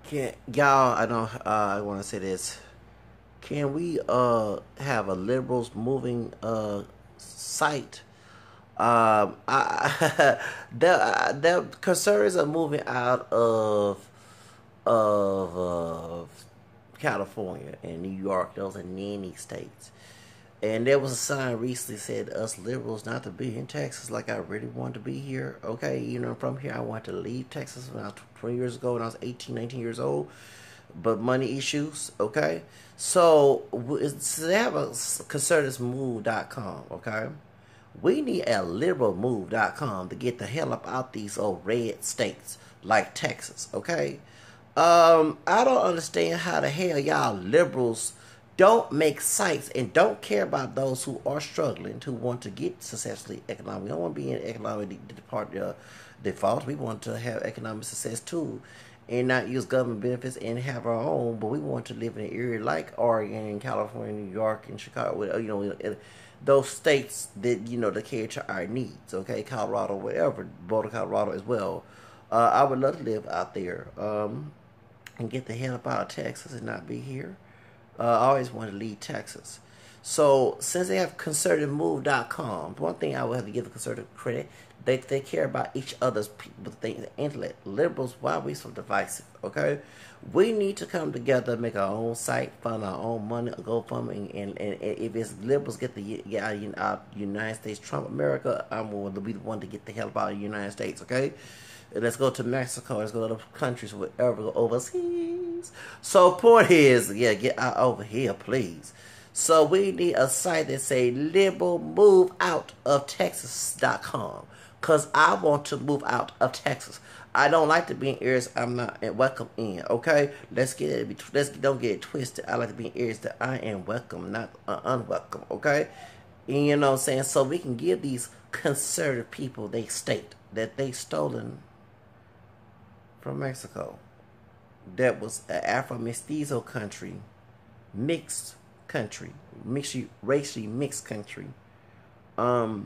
Can y'all? I know. I want to say this. Can we have a liberals moving site? The conservatives are moving out of California and New York. Those are nanny states. And there was a sign recently said us liberals not to be in Texas. Like I really want to be here. Okay, from here I want to leave Texas when I was 20 years ago when I was 18, 19 years old. But money issues, okay? So they have a conservatives.move.com, okay? We need a liberalmove.com to get the hell up out these old red states like Texas, okay? I don't understand how the hell y'all liberals don't make sites and don't care about those who are struggling, who want to get successfully economic. We don't want to be in economic default. We want to have economic success too, and not use government benefits and have our own. But we want to live in an area like Oregon and California, New York, and Chicago. Those states that that cater to our needs. Okay, Colorado, whatever, Boulder, Colorado as well. I would love to live out there and get the hell up out of Texas and not be here. I always wanted to leave Texas. So since they have conservativemove.com, one thing I would have to give the conservative credit, they care about each other's people, the intellect. Liberals, why are we so divisive? Okay, we need to come together, make our own site, fund our own money, go from and if it's liberals get out United States, Trump America, I'm going to be the one to get the hell out of the United States. Okay. Let's go to Mexico. Let's go to other countries, wherever, go overseas. So point is, get out over here, please. So we need a site that say liberal move out of Texas.com. Because I want to move out of Texas. I don't like to be in areas I'm not welcome in. Okay? Don't get it twisted. I like to be in areas that I am welcome, not unwelcome. Okay? And you know what I'm saying? So we can give these conservative people they state that they stolen from Mexico. That was an Afro-Mestizo country, mixed country, racially mixed country. Over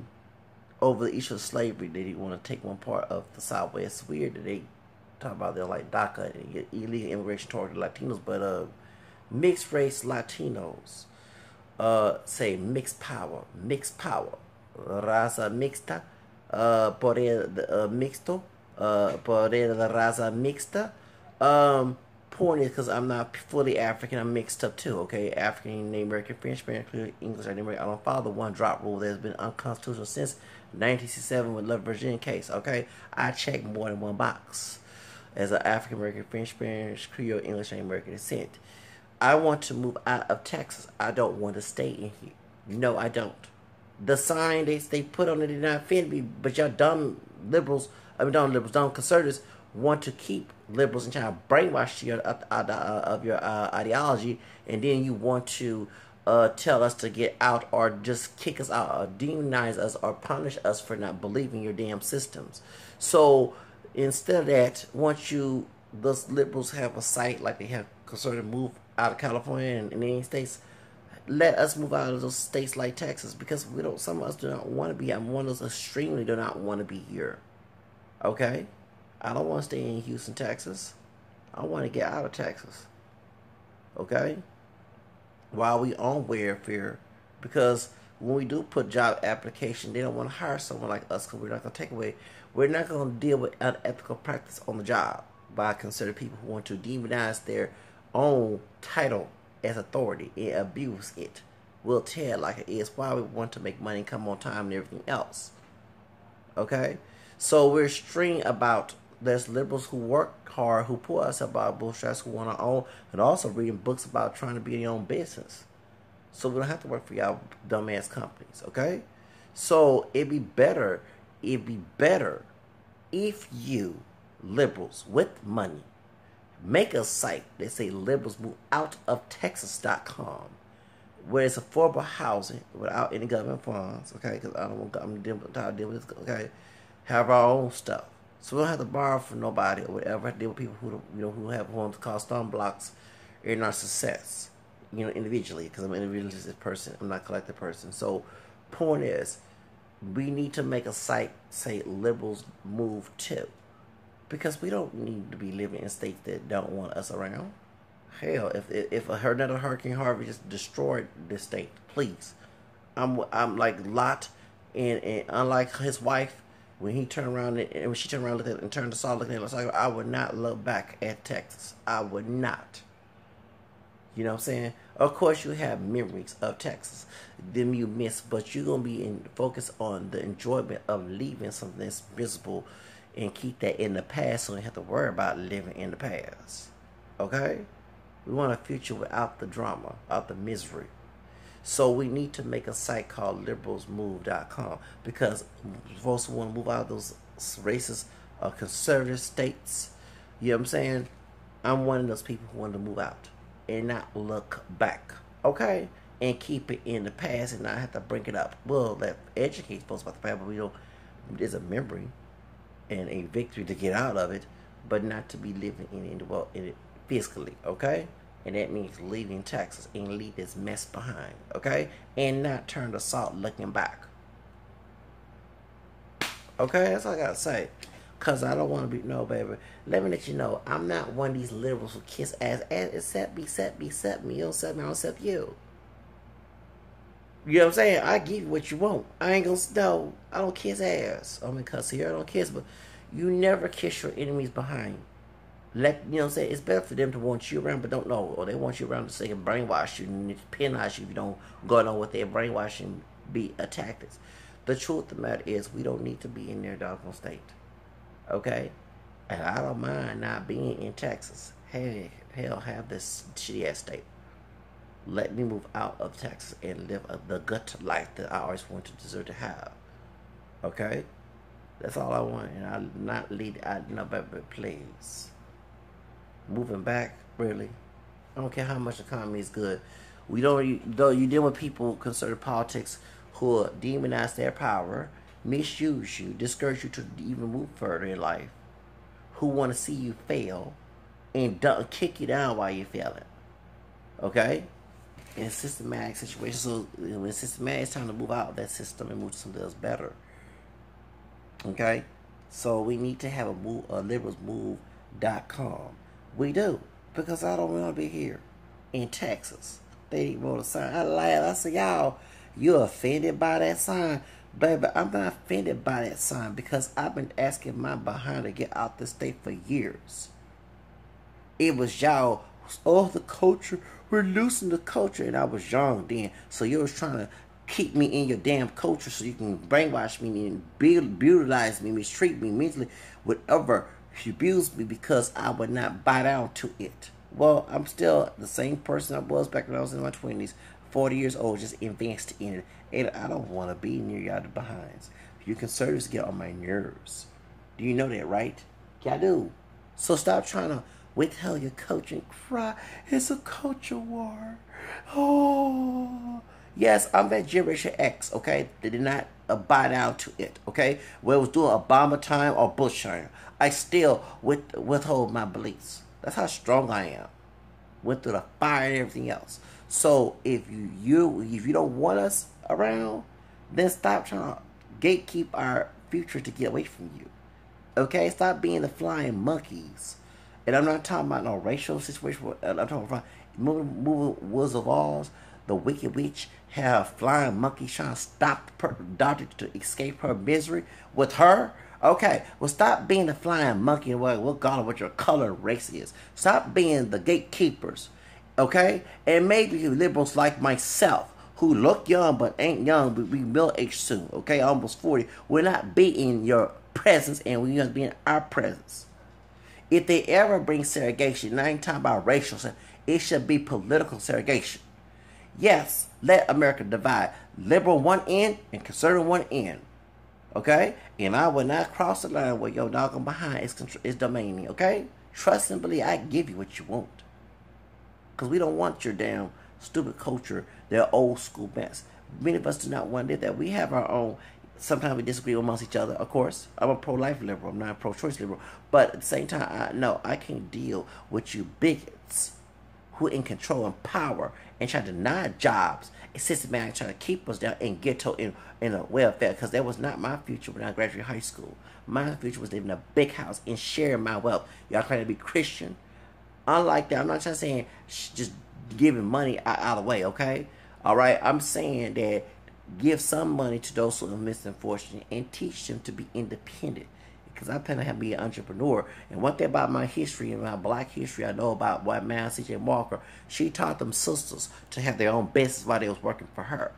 the issue of slavery, they didn't want to take one part of the Southwest. It's weird that they talk about they're like DACA and get illegal immigration toward the Latinos, but mixed race Latinos say mixed power, raza mixta, poder mixto. Poder de raza mixta. Point is because I'm not fully African, I'm mixed up too, okay? African, American, French, Spanish, English, I don't follow the one drop rule that has been unconstitutional since 1967 with the Virginia case, okay? I check more than one box as an African American, French, Spanish, Creole, English, and American descent. I want to move out of Texas. I don't want to stay in here. No, I don't. The sign they put on it did not offend me, but y'all dumb liberals, dumb conservatives want to keep liberals and try to brainwash you of your ideology, and then you want to tell us to get out or just kick us out or demonize us or punish us for not believing your damn systems. So instead of that, once those liberals have a site like they have conservative move out of California and in the United States, let us move out of those states like Texas, because some of us do not want to be. I'm one of those extremely do not want to be here. Okay? I don't want to stay in Houston, Texas. I want to get out of Texas. Okay? While we on welfare, because when we do put job application, they don't want to hire someone like us because we're not going to take away. We're not going to deal with unethical practice on the job by considering people who want to demonize their own title as authority and abuse it. We'll tell like it is why we want to make money, come on time, and everything else. Okay? So we're string about there's liberals who work hard, who pull us about bullshit, who want our own, and also reading books about trying to be their own business. So we don't have to work for y'all dumbass companies, okay? So it'd be better if you liberals with money make a site that say liberals move out of Texas.com, where it's affordable housing without any government funds, okay? Because I'm tired of dealing with this, okay? Have our own stuff, so we don't have to borrow from nobody or whatever. Deal with people who have to cause thumb blocks in our success, individually. Because I'm an individualistic person, I'm not a collective person. So, point is, we need to make a site say liberals move to. Because we don't need to be living in states that don't want us around. Hell, if another Hurricane Harvey just destroyed this state, please, I'm like Lot, and unlike his wife, when he turned around and when she turned around and turned to Saul looking at us, I would not look back at Texas. I would not. You know what I'm saying? Of course, you have memories of Texas, them you miss, but you're gonna be focused on the enjoyment of leaving something that's miserable, and keep that in the past, so you don't have to worry about living in the past. Okay? We want a future without the drama, without the misery. So we need to make a site called liberalsmove.com, because folks who want to move out of those racist conservative states, you know what I'm saying? I'm one of those people who want to move out and not look back, okay? And keep it in the past and not have to bring it up. Well, that educates folks about the past, but we don't. There's a memory and a victory to get out of it, but not to be living in it physically, okay? And that means leaving Texas and leave this mess behind, okay? And not turn to salt looking back. Okay, that's all I gotta say. Cause I don't want to be, no, baby. Let me let you know, I'm not one of these liberals who kiss ass. Accept me. You don't accept me, I don't accept you. You know what I'm saying? I give you what you want. I ain't gonna, no, I don't kiss ass. I mean, cause here I don't kiss, but you never kiss your enemies behind. You know what I'm saying? It's better for them to want you around, but don't know, or they want you around to say and brainwash you and penalize you if you don't go on with their brainwashing tactics. The truth of the matter is, we don't need to be in their doggone state. Okay? And I don't mind not being in Texas. Hell, have this shitty ass state. Let me move out of Texas and live the gut life that I always wanted to deserve to have. Okay? That's all I want. And I'll not lead, but please. Moving back, really. I don't care how much the economy is good. We don't, though you deal with people concerning politics who demonize their power, misuse you, discourage you to even move further in life, who want to see you fail and kick you down while you're failing. Okay? In a systematic situation, so when it's systematic, it's time to move out of that system and move to something else better. Okay? So we need to have a liberalsmove.com. We do, because I don't want to be here in Texas. They wrote a sign. I laughed. I said, y'all, you're offended by that sign? Baby, I'm not offended by that sign, because I've been asking my behind to get out the state for years. It was y'all, the culture, we're losing the culture, and I was young then, so you was trying to keep me in your damn culture so you can brainwash me and brutalize me, mistreat me mentally, whatever. She abused me because I would not bow down to it. Well, I'm still the same person I was back when I was in my 20s, 40 years old, just advanced in it. And I don't want to be near y'all behinds. You conservatives get on my nerves. Do you know that, right? Yeah, I do. So stop trying to withhold your culture and cry. It's a culture war. Oh. Yes, I'm that Generation X, okay? They did not bow down to it, okay? Whether it was during Obama time or Bush time, I still withhold my beliefs. That's how strong I am. Went through the fire and everything else. So if you don't want us around, then stop trying to gatekeep our future to get away from you. Okay? Stop being the flying monkeys. And I'm not talking about no racial situation. I'm talking about moving Woods of Oz. The Wicked Witch have flying monkeys trying to stop the daughter to escape her misery with her. Okay, well, stop being the flying monkey and what your color race is. Stop being the gatekeepers, okay? And maybe liberals like myself, who look young but ain't young, but we middle-aged soon, okay? Almost 40. Will not be in your presence, and we must be in our presence. If they ever bring segregation, I ain't talking about racial, it should be political segregation. Yes, let America divide. Liberal one end and conservative one end. Okay? And I will not cross the line where your doggone behind is domaining. Okay? Trust and believe I give you what you want. Because we don't want your damn stupid culture, their old school mess. Many of us do not want that. We have our own. Sometimes we disagree amongst each other, of course. I'm a pro-life liberal. I'm not a pro-choice liberal. But at the same time, I can't deal with you bigots who in control and power and try to deny jobs systematic trying to keep us down and ghetto in a welfare, because that was not my future when I graduated high school. My future was living in a big house and sharing my wealth. Y'all trying to be Christian. Unlike that, I'm not trying to say just giving money out of the way, okay? All right, I'm saying that give some money to those who are misfortunate and teach them to be independent. Because I plan to be an entrepreneur. And one thing about my history and my black history, I know about white man C.J. Walker. She taught them sisters to have their own business while they was working for her.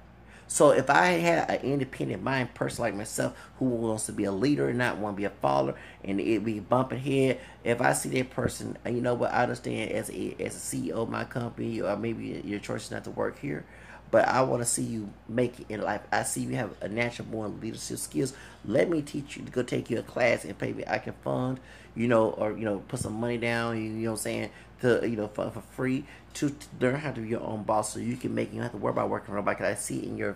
So if I had an independent mind person like myself who wants to be a leader and not want to be a follower and it be bumping head, if I see that person, you know what, I understand as a CEO of my company, or maybe your choice is not to work here, but I want to see you make it in life. I see you have a natural born leadership skills. Let me teach you to go take you a class, and maybe I can fund, or put some money down. You know what I'm saying, to fund for free to learn how to be your own boss, so you can make. You don't have to worry about working for nobody. Cause I see in your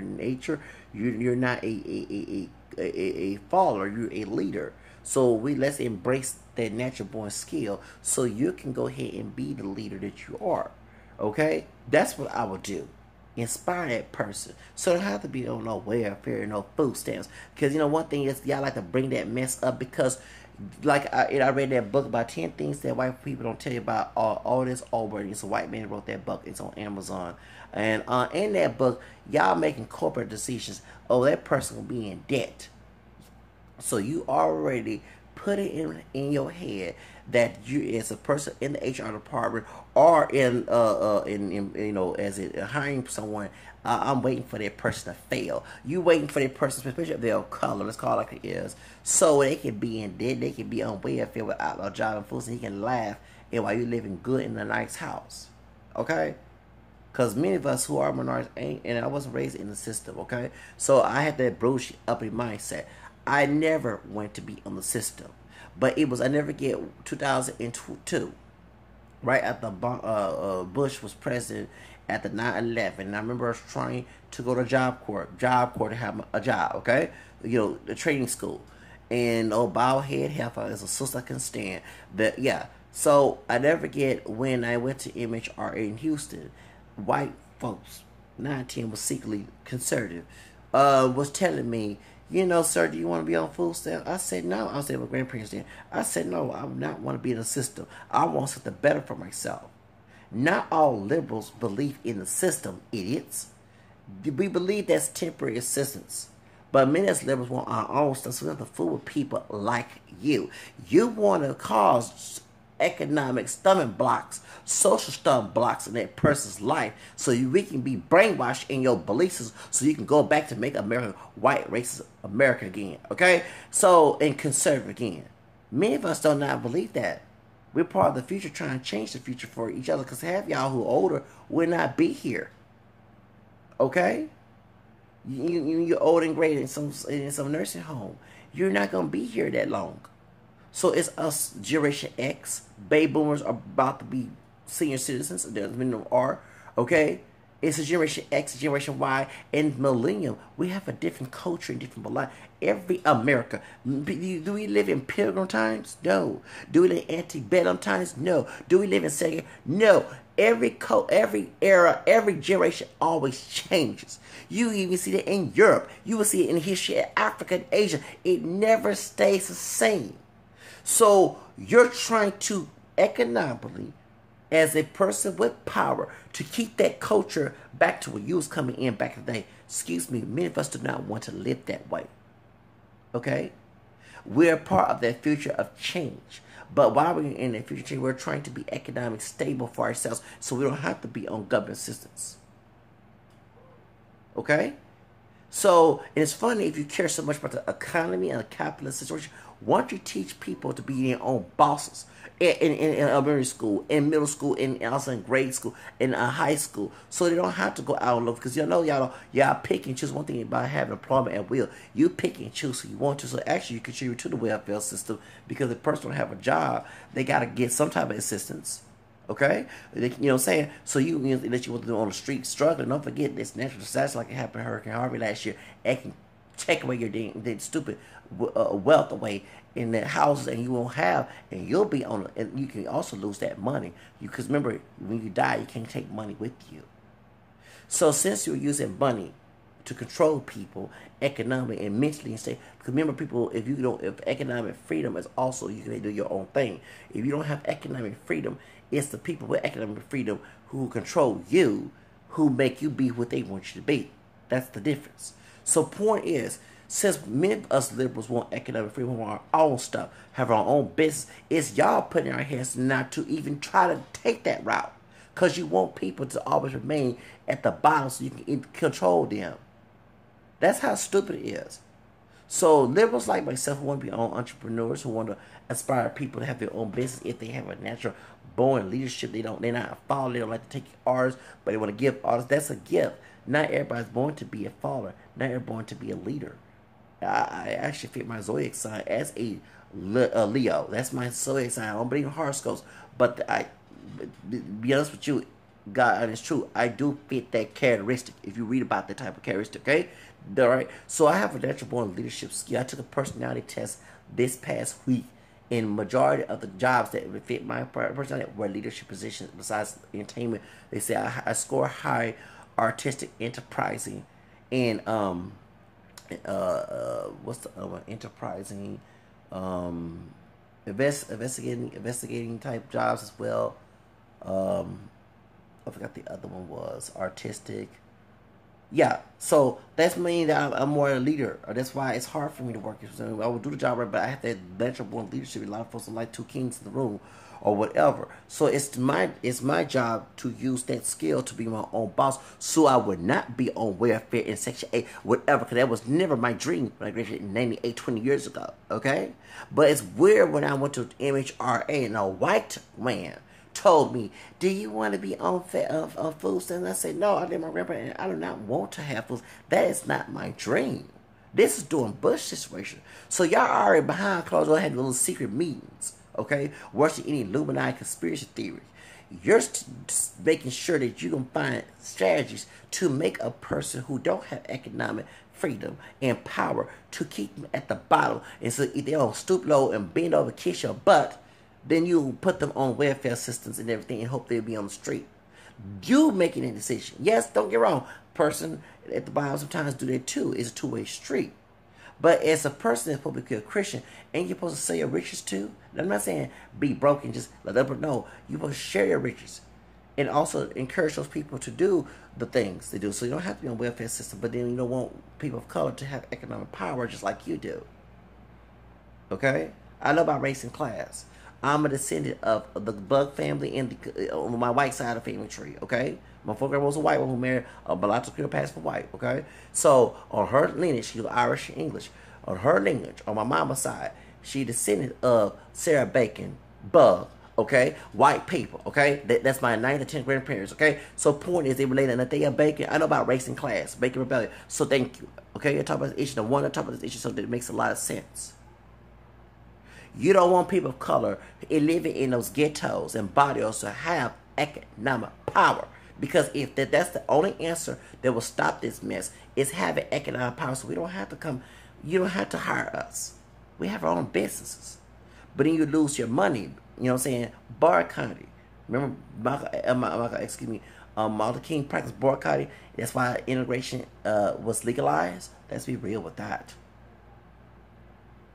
nature, you're not a follower. You're a leader. So let's embrace that natural born skill, so you can go ahead and be the leader that you are. Okay, that's what I would do. Inspire that person, so they have to be on no welfare, no food stamps. Because one thing is, y'all like to bring that mess up, because like I read that book about 10 things that white people don't tell you about all this already. It's a white man wrote that book. It's on Amazon, and in that book, y'all making corporate decisions. Oh, that person will be in debt, so you already put it in your head that you, as a person in the HR department or in as hiring someone, I'm waiting for that person to fail. You waiting for that person, especially if they're of color, let's call it like it is, so they can be in debt, they can be on welfare without a job and food, so he can laugh and while you're living good in a nice house. Okay? Because many of us who are minorities ain't, and I wasn't raised in the system, okay? So I had that bullshit uppity mindset. I never went to be on the system. But I never get 2002, right after Bush was president at the 9/11. And I remember I was trying to go to Job Corps to have a job, okay? The training school. And bald head heifer as a sister I can stand. But yeah, so I never get when I went to MHR in Houston, white folks, 910 was secretly conservative, was telling me, sir, do you want to be on food stamps? I said no. I said, my grandparents did. I said no, I would not want to be in the system. I want something better for myself. Not all liberals believe in the system, idiots. We believe that's temporary assistance. But many of us liberals want our own stuff, so we have to fool with people like you. You want to cause economic stumbling blocks, social stumbling blocks in that person's life, so we can be brainwashed in your beliefs, so you can go back to make America white racist America again, okay? So, and conservative again. Many of us do not believe that. We're part of the future, trying to change the future for each other, because half y'all who are older will not be here, okay? You're old and great in some nursing home. You're not going to be here that long. So it's us, Generation X. Baby boomers are about to be senior citizens. There's many of them are. Okay? It's a Generation X, Generation Y, and Millennium. We have a different culture and different life. Every America. Do we live in Pilgrim times? No. Do we live in antebellum times? No. Do we live in second? No. Every era, every generation always changes. You even see that in Europe. You will see it in the history of Africa and Asia. It never stays the same. So you're trying to economically, as a person with power, to keep that culture back to where you was coming in back in the day. Excuse me, many of us do not want to live that way. Okay? We're part of that future of change. But while we're in that future change, we're trying to be economically stable for ourselves, so we don't have to be on government assistance. Okay? So, it's funny, if you care so much about the economy and the capitalist situation, why don't you teach people to be their own bosses in elementary school, in middle school, and also in grade school, in high school, so they don't have to go out and look, because y'all pick and choose. One thing about having employment at will, you pick and choose who you want to, so actually you contribute to the welfare system, because if a person don't have a job, they got to get some type of assistance. Okay? You know what I'm saying? So that you want to do on the street struggling. Don't forget this natural disaster like it happened to Hurricane Harvey last year. It can take away your stupid wealth away in the houses, and you won't have, and you'll be on, and you can also lose that money. Because remember, when you die, you can't take money with you. So since you're using money to control people economically and mentally and say, because remember people, if economic freedom is also, you can do your own thing. If you don't have economic freedom, it's the people with economic freedom who control you, who make you be what they want you to be. That's the difference. So point is, since many of us liberals want economic freedom, we want our own stuff, have our own business, it's y'all putting our hands not to even try to take that route. Because you want people to always remain at the bottom so you can control them. That's how stupid it is. So liberals like myself who want to be own entrepreneurs, who want to inspire people to have their own business if they have a natural born leadership. They're not a follower. They don't like to take orders, but they want to give orders. That's a gift. Not everybody's born to be a follower. Not everybody's born to be a leader. I actually fit my zodiac sign as a Leo. That's my zodiac sign. I don't believe in horoscopes, but be honest with you, God, and it's true, I do fit that characteristic. If you read about that type of characteristic, okay? All right. So I have a natural born leadership skill. I took a personality test this past week, and majority of the jobs that would fit my personality were leadership positions. Besides entertainment, they say I score high, artistic, enterprising, and what's the other one? Enterprising, investigating type jobs as well. I forgot the other one was artistic. Yeah, so that's mean that I'm more a leader. That's why it's hard for me to work. I will do the job right, but I have that natural born leadership. A lot of folks are like two kings in the room, or whatever. So it's my job to use that skill to be my own boss, so I would not be on welfare in Section 8, whatever. Because that was never my dream when I graduated in '98, 20 years ago. Okay, but it's weird when I went to MHRA and a white man told me, do you want to be on food stamps? And I said, no, I did my grandpa, and I do not want to have food. That is not my dream. This is doing Bush situation. So y'all already behind closed doors had little secret meetings, okay? Worse than any Illuminati conspiracy theory. You're making sure that you can find strategies to make a person who don't have economic freedom and power to keep them at the bottom. And so if they don't stoop low and bend over, kiss your butt, then you put them on welfare systems and everything and hope they'll be on the street. You making a decision. Yes, don't get wrong. Person at the bottom sometimes do that too. It's a two-way street. But as a person that's supposed to be a Christian, ain't you supposed to sell your riches too? I'm not saying be broke and just let them know. You're supposed to share your riches. And also encourage those people to do the things they do. So you don't have to be on the welfare system, but then you don't want people of color to have economic power just like you do. Okay? I know about race and class. I'm a descendant of the Bug family and on my white side of the family tree, okay? My grandma was a white one who married a mulatto Creole passed for white, okay? So on her lineage, she was Irish and English. On her lineage, on my mama's side, she descended of Sarah Bacon, Bug, okay? White people, okay? That's my 9th and 10th grandparents, okay? So point is, they related that they are Bacon. I know about race and class, Bacon Rebellion. So thank you, okay? You're talking about this issue. The one I talk about this issue, so that it makes a lot of sense. You don't want people of color living in those ghettos and barrios to have economic power. Because if that's the only answer that will stop this mess, is having economic power. So we don't have to come, you don't have to hire us. We have our own businesses. But then you lose your money, you know what I'm saying? Boycotting. Remember, Martin Luther King practiced boycotting. That's why integration was legalized. Let's be real with that.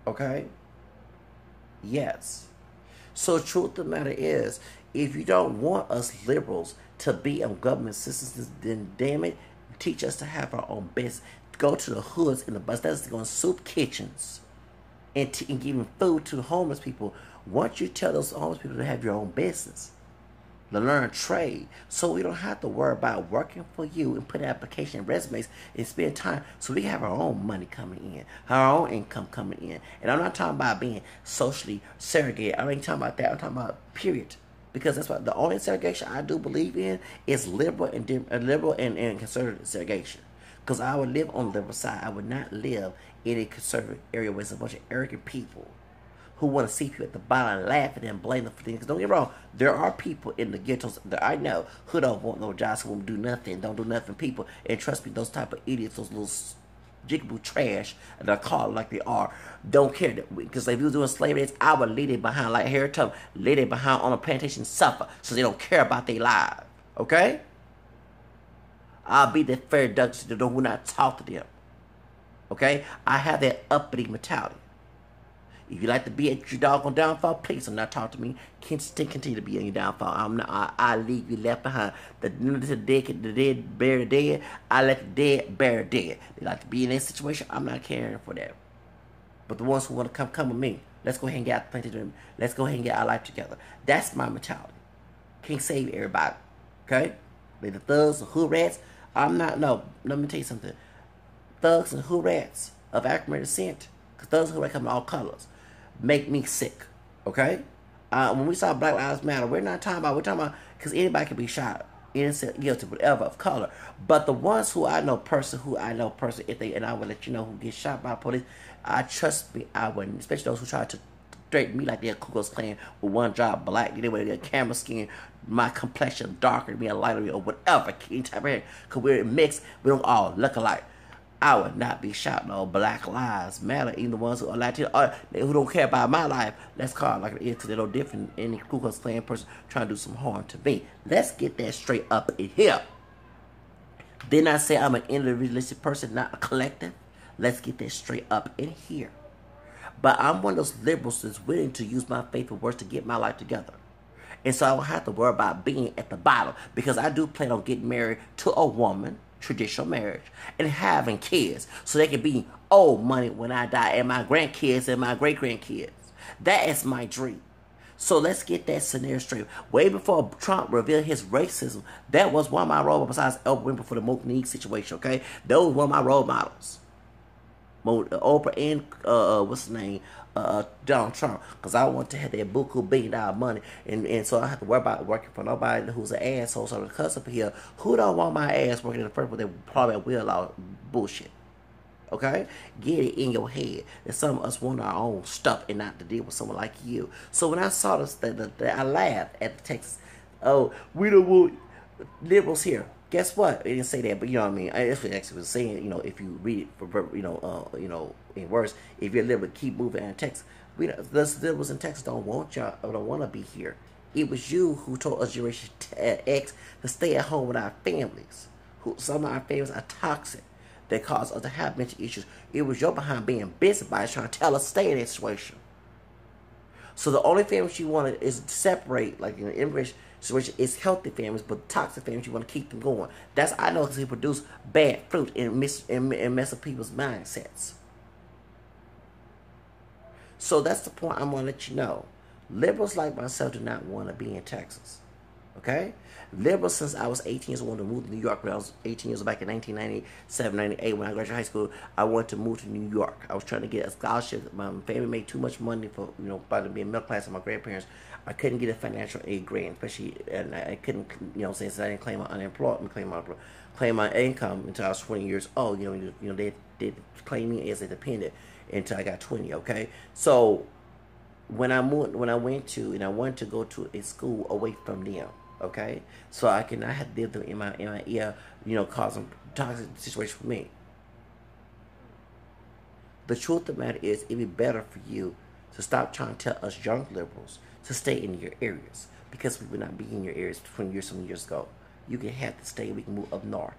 Okay? Yes. So the truth of the matter is, if you don't want us liberals to be on government systems, then damn it, teach us to have our own business. Go to the hoods in the bus. That's going to soup kitchens and giving food to the homeless people. Once you tell those homeless people to have your own business, to learn trade, so we don't have to worry about working for you and putting application and resumes and spend time, so we have our own money coming in, our own income coming in. And I'm not talking about being socially segregated. I ain't talking about that. I'm talking about period. Because that's what the only segregation I do believe in is liberal and conservative segregation. Because I would live on the liberal side. I would not live in a conservative area where there's a bunch of arrogant people who want to see people at the bottom and laugh at them and blame them for things. Because don't get me wrong, there are people in the ghettos that I know who don't want no jobs, who won't do nothing, don't do nothing people. And trust me, those type of idiots, those little jigaboo trash, and they're called like they are, don't care. Because if you was doing slavery, I would leave it behind, like Harry Tubman, leave it behind on a plantation, suffer, so they don't care about their lives. Okay? I'll be that fair duck to know who not talk to them. Okay? I have that uppity mentality. If you like to be at your doggone downfall, please do not talk to me. Continue to be on your downfall. I leave you left behind. The dead bury the dead. I let the dead bury the dead. They like to be in that situation. I'm not caring for that. But the ones who want to come with me, let's go ahead and get out the plantation. Let's go ahead and get our life together. That's my mentality. Can't save everybody. Okay? They the thugs, the hood rats. I'm not, no, let me tell you something. Thugs and hood rats of African descent, because thugs and hood rats come in all colors, make me sick. Okay? When we saw Black Lives Matter, we're talking about, because anybody can be shot, innocent, guilty, whatever, of color. But the ones who I know person, if they, and I will let you know who gets shot by police, I trust me, I wouldn't, especially those who try to straighten me like they're Ku Klux Klan with one job black, they wear their camera skin, my complexion darker than me, a lighter than me, or whatever, any type of hair, because we're mixed, we don't all look alike. I would not be shouting on Black Lives Matter, even the ones who are Latino, or who don't care about my life. Let's call it like it is, because they're no different than any Ku Klux Klan person trying to do some harm to me. Let's get that straight up in here. Then I say I'm an individualistic person, not a collective. Let's get that straight up in here. But I'm one of those liberals that's willing to use my faithful words to get my life together. And so I don't have to worry about being at the bottom, because I do plan on getting married to a woman, traditional marriage, and having kids so they can be old money when I die, and my grandkids and my great-grandkids. That is my dream. So let's get that scenario straight. Way before Trump revealed his racism, that was one of my role models, besides Oprah Winfrey for the Monique situation, okay? Those were one of my role models. Oprah and what's his name, Donald Trump, because I want to have that buku $1 billion money, and so I don't have to worry about working for nobody who's an asshole. So the cuss up here, who don't want my ass working in the first place? They probably will out bullshit. Okay, get it in your head that some of us want our own stuff and not to deal with someone like you. So when I saw this, I laughed at the Texas. Oh, we don't want liberals here. Guess what? They didn't say that, but you know what I mean. That's what it actually was saying. You know, if you read it for in words, if you're liberal, keep moving in Texas. The liberals in Texas don't want y'all, or don't want to be here. It was you who told us Generation X to stay at home with our families. Some of our families are toxic. That cause us to have mental issues. It was your behind being busybodies trying to tell us to stay in that situation. So the only families you want is to separate, like in an immigration situation, is healthy families, but toxic families you want to keep them going. That's I know because they produce bad fruit and mess up people's mindsets. So that's the point I'm going to let you know. Liberals like myself do not want to be in Texas. Okay? Liberals, since I was 18 years old, to move to New York when I was 18 years old, back in 1997, 98, when I graduated high school, I wanted to move to New York. I was trying to get a scholarship. My family made too much money for, by being middle class and my grandparents. I couldn't get a financial aid grant, especially, and I couldn't, since I didn't claim my unemployment, claim my income until I was 20 years old. They claim me as a dependent until I got 20, okay? So, when I wanted to go to a school away from them, okay, so I cannot have to deal with them in my ear, causing toxic situation for me. The truth of the matter is, it'd be better for you to stop trying to tell us young liberals to stay in your areas, because we would not be in your areas 20 years, some years ago. You can have to stay. We can move up north,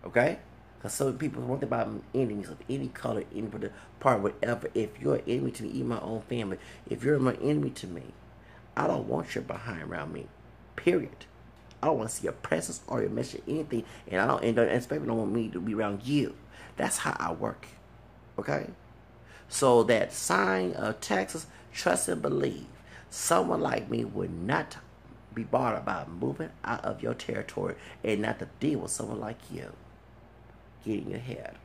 okay? Because some people want about enemies of any color, any part, whatever. If you're an enemy to me, even my own family, if you're my enemy to me, I don't want your behind around me. Period. I don't want to see your presence or your message, anything, and I don't especially don't want me to be around you. That's how I work. Okay? So that sign of Texas, trust and believe. Someone like me would not be bothered about moving out of your territory and not to deal with someone like you. Get in your head.